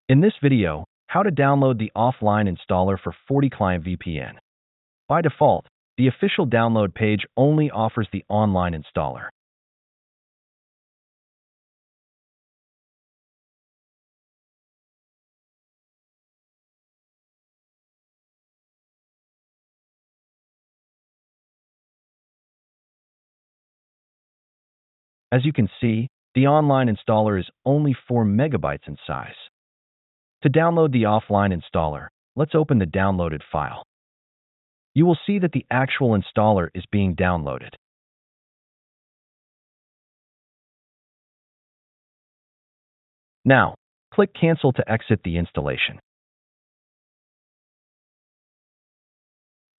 In this video, how to download the offline installer for FortiClient VPN. By default, the official download page only offers the online installer. As you can see, the online installer is only 4 megabytes in size. To download the offline installer, let's open the downloaded file. You will see that the actual installer is being downloaded. Now, click Cancel to exit the installation.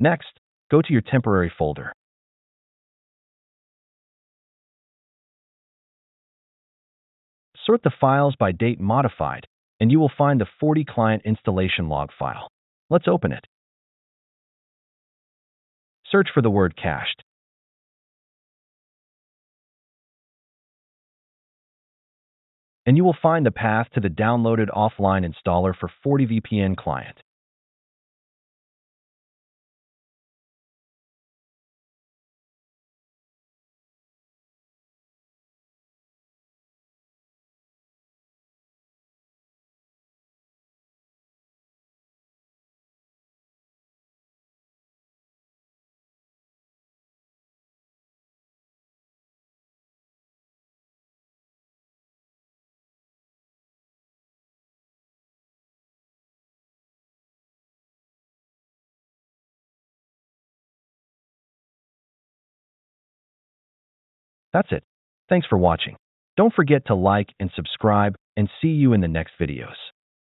Next, go to your temporary folder. Sort the files by date modified, and you will find the FortiClient installation log file. Let's open it. Search for the word cached. And you will find the path to the downloaded offline installer for FortiVPN client. That's it. Thanks for watching. Don't forget to like and subscribe, and see you in the next videos.